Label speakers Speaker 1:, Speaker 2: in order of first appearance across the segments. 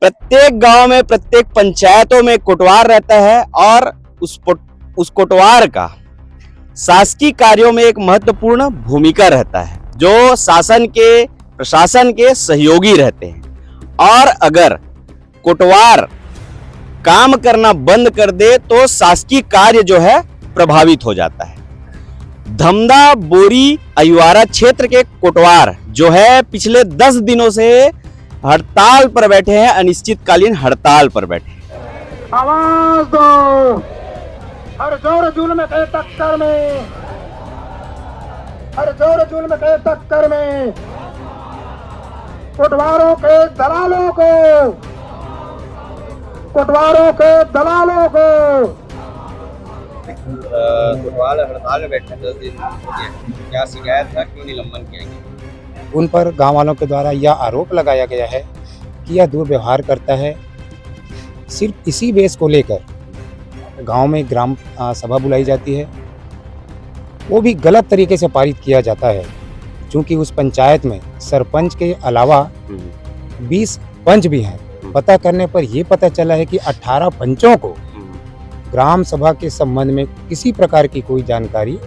Speaker 1: प्रत्येक गांव में, प्रत्येक पंचायतों में कोटवार रहता है और उस कोटवार का शासकीय कार्यों में एक महत्वपूर्ण भूमिका रहता है, जो शासन के, प्रशासन के सहयोगी रहते हैं। और अगर कोटवार काम करना बंद कर दे तो शासकीय कार्य जो है प्रभावित हो जाता है। धमधा, बोरी, अहिवारा क्षेत्र के कोटवार जो है पिछले 10 दिनों से हड़ताल पर बैठे हैं, अनिश्चितकालीन हड़ताल पर बैठे हैं।
Speaker 2: आवाज दो, हर जोर जुल्म के टक्कर में, हर जोर जुल्म के टक्कर में कोटवारों के दलालों को, कोटवारों के दलालों को।
Speaker 1: कोटवार हड़ताल में बैठे 10 दिन हो गए, क्या शिकायत है, क्यों निलंबन किया गया?
Speaker 3: उन पर गांव वालों के द्वारा यह आरोप लगाया गया है कि यह दुर्व्यवहार करता है। सिर्फ इसी बेस को लेकर गांव में ग्राम सभा बुलाई जाती है, वो भी गलत तरीके से पारित किया जाता है, क्योंकि उस पंचायत में सरपंच के अलावा 20 पंच भी हैं। पता करने पर यह पता चला है कि 18 पंचों को ग्राम सभा के संबंध में किसी प्रकार की कोई जानकारी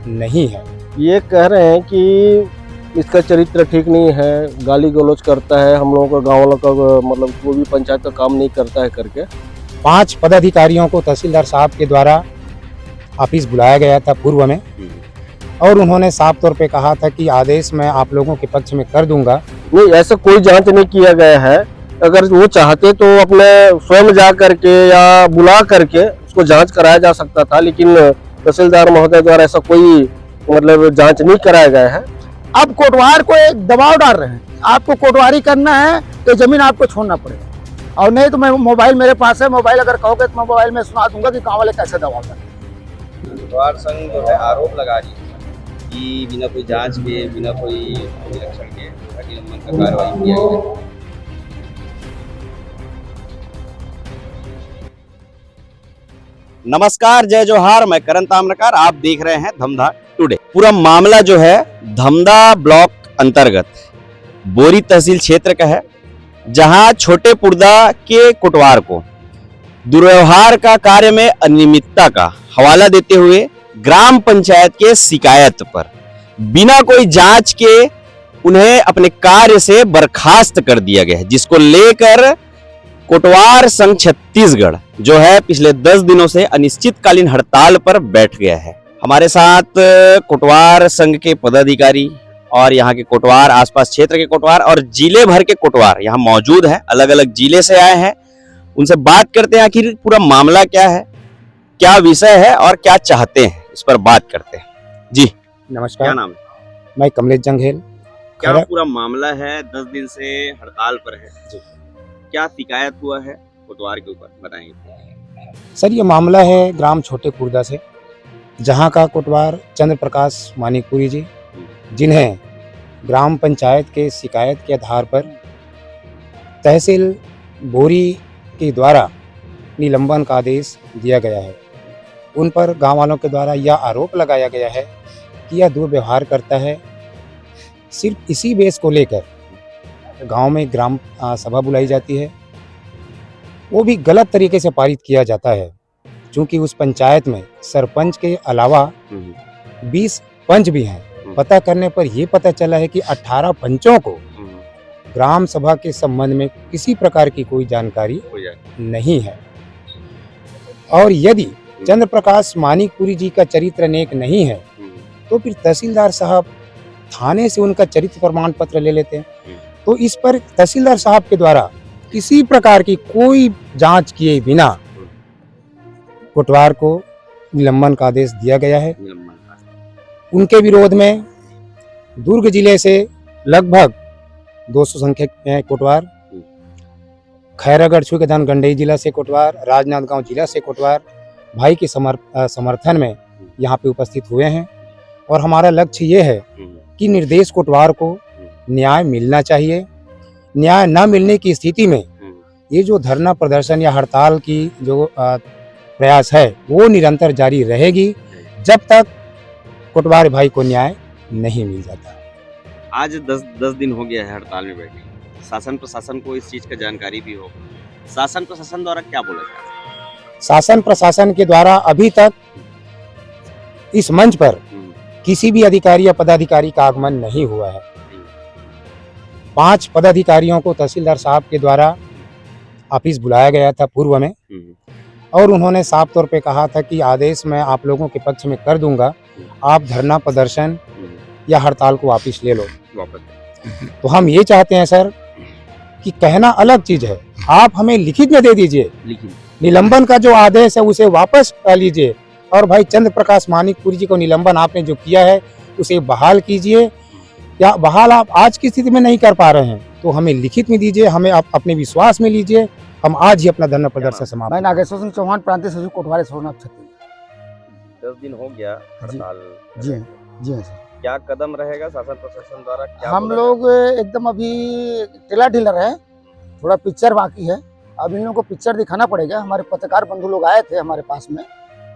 Speaker 3: नहीं है।
Speaker 4: ये कह रहे हैं कि इसका चरित्र ठीक नहीं है, गाली गलौज करता है, हम लोगों का, गाँव वालों का, मतलब कोई भी पंचायत का काम नहीं करता है करके
Speaker 3: 5 पदाधिकारियों को तहसीलदार साहब के द्वारा ऑफिस बुलाया गया था पूर्व में, और उन्होंने साफ तौर पे कहा था कि आदेश मैं आप लोगों के पक्ष में कर दूंगा।
Speaker 4: नहीं, ऐसा कोई जांच नहीं किया गया है। अगर वो चाहते तो अपने स्वयं जा करके या बुला करके उसको जांच कराया जा सकता था, लेकिन तहसीलदार महोदय द्वारा ऐसा कोई मतलब जांच नहीं कराया गया है।
Speaker 2: अब कोटवार को एक दबाव डाल रहे हैं, आपको कोटवारी करना है तो जमीन आपको छोड़ना पड़ेगा, और नहीं तो मैं मोबाइल मेरे पास है, मोबाइल अगर कहोगे तो मैं मोबाइल में सुना दूंगा कि गाँव वाले कैसे दबाव डाले।
Speaker 1: कोटवार संघ जो है आरोप लगा रही है कि बिना कोई जांच के, बिना कोई निरीक्षण के निलंबन का कार्रवाई किया गया। नमस्कार, जय जोहार, मैं करण ताम्रकार, आप देख रहे हैं धमधा टुडे। पूरा मामला जो है धमधा ब्लॉक अंतर्गत बोरी तहसील क्षेत्र का है, जहां छोटे पुरदा के कोटवार को दुर्व्यवहार का कार्य में अनियमितता का हवाला देते हुए ग्राम पंचायत के शिकायत पर बिना कोई जांच के उन्हें अपने कार्य से बर्खास्त कर दिया गया है, जिसको लेकर कोटवार संघ छत्तीसगढ़ जो है पिछले 10 दिनों से अनिश्चितकालीन हड़ताल पर बैठ गया है। हमारे साथ कोटवार संघ के पदाधिकारी और यहाँ के कोटवार, आसपास क्षेत्र के कोटवार और जिले भर के कोटवार यहाँ मौजूद हैं, अलग अलग जिले से आए हैं। उनसे बात करते हैं आखिर पूरा मामला क्या है, क्या विषय है और क्या चाहते हैं, इस पर बात करते हैं। जी
Speaker 3: नमस्कार,
Speaker 1: क्या नाम है?
Speaker 3: मैं कमलेश जंघेल।
Speaker 1: क्या पूरा मामला है? 10 दिन से हड़ताल पर है जी, क्या शिकायत हुआ है कोटवार के ऊपर, बताएंगे?
Speaker 3: सर, ये मामला है ग्राम छोटे पुरदा से, जहाँ का कोटवार चंद्र प्रकाश मानिकपुरी जी, जिन्हें ग्राम पंचायत के शिकायत के आधार पर तहसील बोरी के द्वारा निलंबन का आदेश दिया गया है। उन पर गांव वालों के द्वारा यह आरोप लगाया गया है कि यह दुर्व्यवहार करता है। सिर्फ इसी बेस को लेकर गांव में ग्राम सभा बुलाई जाती है, वो भी गलत तरीके से पारित किया जाता है, क्योंकि उस पंचायत में सरपंच के अलावा 20 पंच भी हैं। पता करने पर यह पता चला है कि 18 पंचों को ग्राम सभा के संबंध में किसी प्रकार की कोई जानकारी नहीं है। और यदि चंद्र प्रकाश मानिकपुरी जी का चरित्र नेक नहीं है तो फिर तहसीलदार साहब थाने से उनका चरित्र प्रमाण पत्र ले लेते हैं। तो इस पर तहसीलदार साहब के द्वारा किसी प्रकार की कोई जांच किए बिना कोटवार को निलंबन का आदेश दिया गया है। उनके विरोध में दुर्ग जिले से लगभग 200 संख्यक हैं कोटवार, खैरागढ़ छुकेदान गंडई जिला से कोटवार, राजनांदगांव जिला से कोटवार भाई के समर्थन में यहाँ पे उपस्थित हुए हैं। और हमारा लक्ष्य ये है कि निर्देश कोटवार को न्याय मिलना चाहिए। न्याय न मिलने की स्थिति में ये जो धरना प्रदर्शन या हड़ताल की जो प्रयास है वो निरंतर जारी रहेगी जब तक कोटवार भाई को न्याय नहीं मिल जाता।
Speaker 1: आज 10 दिन हो गया है हड़ताल में बैठे, शासन प्रशासन को इस चीज का जानकारी भी हो। शासन प्रशासन द्वारा क्या बोला जा रहा है?
Speaker 3: शासन प्रशासन के द्वारा अभी तक इस मंच पर किसी भी अधिकारी या पदाधिकारी का आगमन नहीं हुआ है। 5 पदाधिकारियों को तहसीलदार साहब के द्वारा ऑफिस बुलाया गया था पूर्व में, और उन्होंने साफ तौर पे कहा था कि आदेश मैं आप लोगों के पक्ष में कर दूंगा, आप धरना प्रदर्शन या हड़ताल को वापस ले लो। तो हम ये चाहते हैं सर कि कहना अलग चीज है, आप हमें लिखित में दे दीजिए, निलंबन का जो आदेश है उसे वापस लीजिए, और भाई चंद्र प्रकाश मानिकपुरी जी को निलंबन आपने जो किया है उसे बहाल कीजिए, या बहाल आप आज की स्थिति में नहीं कर पा रहे हैं तो हमें लिखित में दीजिए, हमें आप अपने विश्वास में लीजिए, हम आज ही अपना धरना प्रदर्शन समाप्त।
Speaker 2: मैं नागेश्वर सिंह चौहान, प्रांतीय सचिव कोटवार सोना छत्तीसगढ़।
Speaker 1: 10 दिन हो गया हड़ताल।
Speaker 2: जी हाँ सर।
Speaker 1: क्या कदम रहेगा शासन प्रशासन द्वारा? क्या
Speaker 2: हम
Speaker 1: बोला
Speaker 2: लोग एकदम अभी ढीला ढीला रहे, थोड़ा पिक्चर बाकी है, अब इन लोगों को पिक्चर दिखाना पड़ेगा। हमारे पत्रकार बंधु लोग आए थे हमारे पास में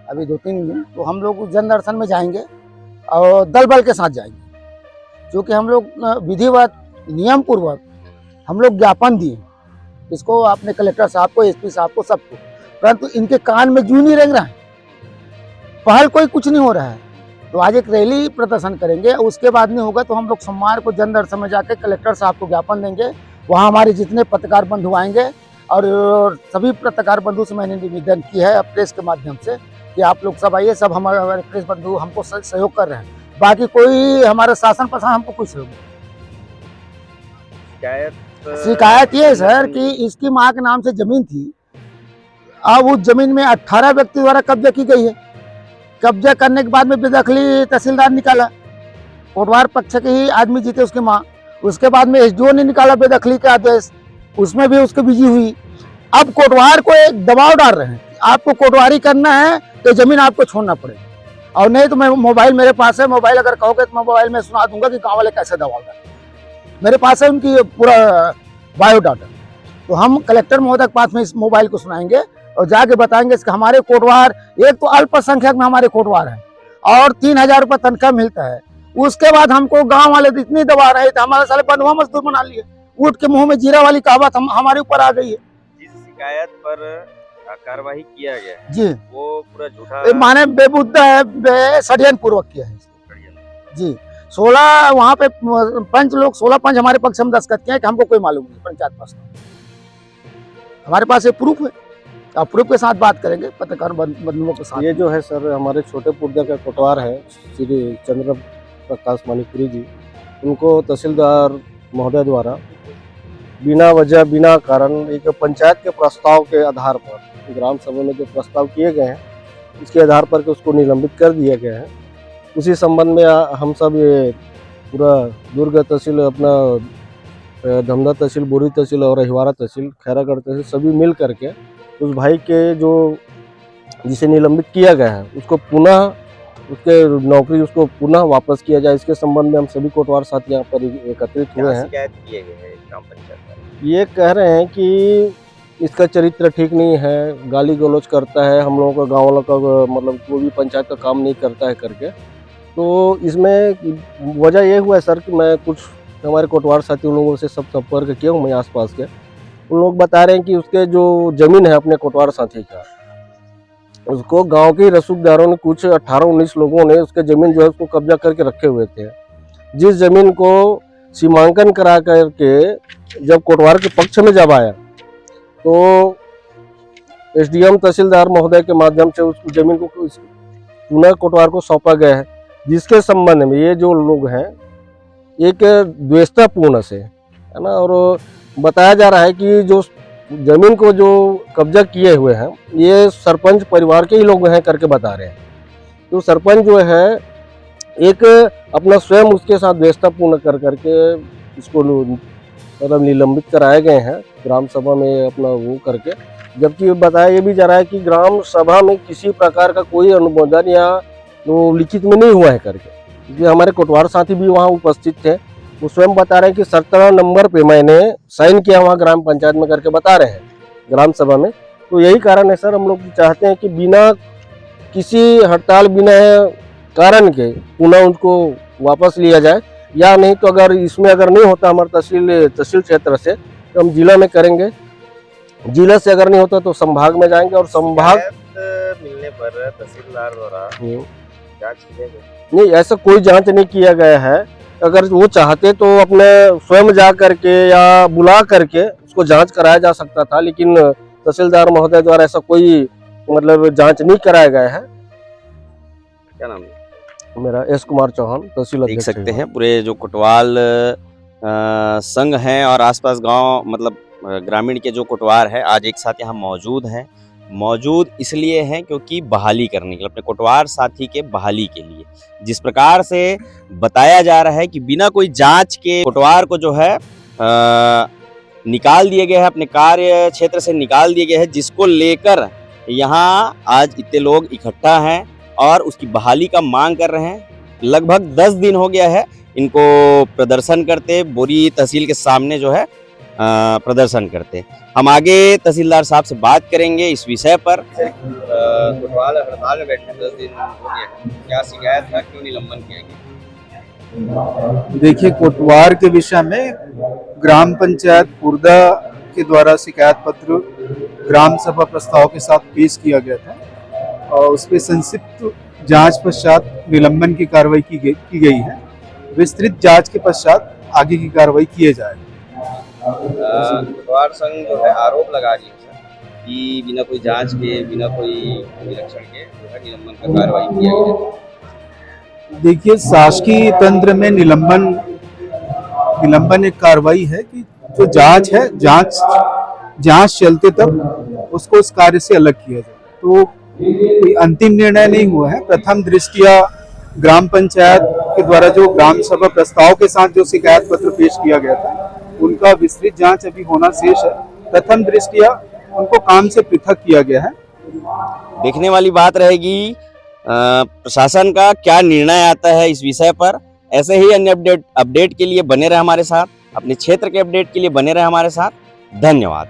Speaker 2: अभी 2-3 दिन, तो हम लोग जन दर्शन में जाएंगे और दल बल के साथ जाएंगे, क्योंकि हम लोग विधिवत नियम पूर्वक हम लोग ज्ञापन दिए इसको, अपने कलेक्टर साहब को, एसपी साहब को, सबको, परंतु इनके कान में जूं नहीं रेंग रहा है, पहल कोई कुछ नहीं हो रहा है। तो आज एक रैली प्रदर्शन करेंगे, उसके बाद नहीं होगा तो हम लोग सोमवार को जन दर्शन में जाकर कलेक्टर साहब को ज्ञापन देंगे। वहाँ हमारे जितने पत्रकार बंधु आएंगे, और सभी पत्रकार बंधु से मैंने निवेदन की है प्रेस के माध्यम से कि आप लोग सब आइए, सब हमारे प्रेस बंधु हमको सहयोग कर रहे हैं, बाकी कोई हमारे शासन प्रशासन हमको कुछ सहयोग नहीं। शिकायत ये है सर कि इसकी माँ के नाम से जमीन थी, अब उस जमीन में 18 व्यक्ति द्वारा कब्जा की गई है। कब्जा करने के बाद में बेदखली तहसीलदार निकाला, कोटवार पक्ष के ही आदमी जीते उसकी माँ, उसके बाद में एसडीओ ने निकाला बेदखली का आदेश, उसमें भी उसकी बिजी हुई। अब कोटवार को एक दबाव डाल रहे हैं, आपको कोटवारी करना है तो जमीन आपको छोड़ना पड़ेगा, और नहीं तो मैं मोबाइल मेरे पास है, मोबाइल अगर कहोगे तो मैं मोबाइल में सुना दूंगा कि गाँव वाले कैसे दबाव डाले। मेरे पास है उनकी पूरा बायोडाटा, तो हम कलेक्टर महोदय के पास में इस मोबाइल को सुनाएंगे और जाके बताएंगे कि हमारे कोटवार, एक तो अल्पसंख्यक में हमारे कोटवार है और 3000 रुपये तनख्वाह मिलता है, उसके बाद हमको गांव वाले इतनी दबा रहे थे, हमारे साले बंधुआ मजदूर बना लिए, ऊँट के मुंह में जीरा वाली कहावत हमारे ऊपर आ गई है।
Speaker 1: जिस शिकायत पर कार्रवाई किया गया है
Speaker 2: जी,
Speaker 1: वो पूरा झूठा
Speaker 2: माने बेबुद्दा है, षड्यंत्र पूर्वक किया है जी। 16 वहाँ पे पंच लोग, 16 पंच हमारे पक्ष में दस्तखत किए हैं कि हमको कोई मालूम नहीं, पंचायत पास हमारे पास ये प्रूफ है, आप प्रूफ के साथ बात करेंगे पत्रकार बंधुओं के साथ।
Speaker 4: ये जो है सर हमारे छोटे पुर्दा का कोटवार है श्री चंद्र प्रकाश मानिकपुरी जी, उनको तहसीलदार महोदय द्वारा बिना वजह बिना कारण एक पंचायत के प्रस्ताव के आधार पर, ग्राम सभा में जो प्रस्ताव किए गए हैं इसके आधार पर के उसको निलंबित कर दिया गया है। उसी संबंध में हम सब ये पूरा दुर्ग तहसील, अपना धमदा तहसील, बोरी तहसील और अहिवारा तहसील, खैरागढ़ तहसील सभी मिल करके उस भाई के जो जिसे निलंबित किया गया है उसको पुनः, उसके नौकरी उसको पुनः वापस किया जाए, इसके संबंध में हम सभी कोटवार साथी यहाँ पर एकत्रित हुए हैं।
Speaker 1: शिकायत किए गए हैं ग्राम पंचायत?
Speaker 4: ये कह रहे हैं कि इसका चरित्र ठीक नहीं है, गाली गलौज करता है, हम लोगों का, गाँव वालों का, मतलब कोई भी पंचायत का काम नहीं करता है करके। तो इसमें वजह ये हुआ है सर कि मैं कुछ हमारे कोटवार साथी उन लोगों से सब संपर्क किया हूँ मैं आसपास के, उन लोग बता रहे हैं कि उसके जो जमीन है अपने कोटवार साथी का, उसको गांव के रसूखदारों ने, कुछ 18-19 लोगों ने उसके जमीन जो है उसको कब्जा करके रखे हुए थे। जिस जमीन को सीमांकन करा करके जब कोटवार के पक्ष में जब आया तो एसडीएम तहसीलदार महोदय के माध्यम से उस जमीन को पुनः कोटवार को सौंपा गया है, जिसके संबंध में ये जो लोग हैं एक द्वेषतापूर्ण से है ना, और बताया जा रहा है कि जो जमीन को जो कब्जा किए हुए हैं ये सरपंच परिवार के ही लोग हैं करके बता रहे हैं। तो सरपंच जो है एक अपना स्वयं उसके साथ द्वेषतापूर्ण कर करके इसको मतलब निलंबित कराए गए हैं ग्राम सभा में अपना वो करके, जबकि बताया ये भी जा रहा है कि ग्राम सभा में किसी प्रकार का कोई अनुमोदन या वो लिखित में नहीं हुआ है करके। इसलिए हमारे कोटवार साथी भी वहाँ उपस्थित थे, वो स्वयं बता रहे हैं कि 17 नंबर पे मैंने साइन किया वहाँ ग्राम पंचायत में करके बता रहे हैं ग्राम सभा में। तो यही कारण है सर, हम लोग चाहते हैं कि बिना किसी हड़ताल, बिना कारण के पुनः उनको वापस लिया जाए, या नहीं तो अगर इसमें अगर नहीं होता हमारे तहसील क्षेत्र से तो हम जिला में करेंगे, जिला से अगर नहीं होता तो संभाग में जाएंगे और संभाग
Speaker 1: मिलने पर तहसीलदार द्वारा जांच की जाएगी।
Speaker 4: नहीं, ऐसा कोई जांच नहीं किया गया है। अगर वो चाहते तो अपने स्वयं जा करके या बुला करके उसको जांच कराया जा सकता था, लेकिन तहसीलदार महोदय द्वारा ऐसा कोई मतलब जांच नहीं कराया गया है।
Speaker 1: क्या नाम है?
Speaker 4: मेरा एस कुमार चौहान, तहसील
Speaker 1: देख
Speaker 4: अध्यक्ष
Speaker 1: सकते हैं पूरे जो कोटवाल संघ हैं और आसपास गांव मतलब ग्रामीण के जो कोटवार है आज एक साथ यहाँ मौजूद हैं। मौजूद इसलिए हैं क्योंकि बहाली करने के लिए, अपने कोटवार साथी के बहाली के लिए जिस प्रकार से बताया जा रहा है कि बिना कोई जांच के कोटवार को जो है निकाल दिए गए हैं, अपने कार्य क्षेत्र से निकाल दिए गए हैं, जिसको लेकर यहाँ आज इतने लोग इकट्ठा हैं और उसकी बहाली का मांग कर रहे हैं। लगभग 10 दिन हो गया है इनको प्रदर्शन करते, बोरी तहसील के सामने जो है प्रदर्शन करते। हम आगे तहसीलदार साहब से बात करेंगे इस विषय पर। कोतवाल हड़ताल में बैठे 10 दिन हो गए, क्या शिकायत था, क्यों निलंबन किया गया?
Speaker 5: देखिए, कोटवार के विषय में ग्राम पंचायत पुरदा के द्वारा शिकायत पत्र ग्राम सभा प्रस्ताव के साथ पेश किया गया था और उस पर संक्षिप्त जांच पश्चात निलंबन की कार्रवाई की गई है। विस्तृत जांच के पश्चात आगे की कार्रवाई किए जाएगी।
Speaker 1: कोटवार संघ जो है आरोप लगा रही है कि बिना कोई जांच के, बिना कोई निरीक्षण के जो है निलंबन का कार्रवाई किया गया।
Speaker 5: देखिए, शासकीय तंत्र में निलंबन एक कार्रवाई है कि जो जांच है, जांच चलते तक उसको उस कार्य से अलग किया जाए। तो कोई अंतिम निर्णय नहीं हुआ है। प्रथम दृष्टिया ग्राम पंचायत के द्वारा जो ग्राम सभा प्रस्ताव के साथ जो शिकायत पत्र पेश किया गया था उनका विस्तृत जांच अभी होना शेष है। प्रथम दृष्टिया उनको काम से पृथक किया गया है।
Speaker 1: देखने वाली बात रहेगी प्रशासन का क्या निर्णय आता है इस विषय पर। ऐसे ही अन्य अपडेट के लिए बने रहे हमारे साथ, अपने क्षेत्र के अपडेट के लिए बने रहे हमारे साथ। धन्यवाद।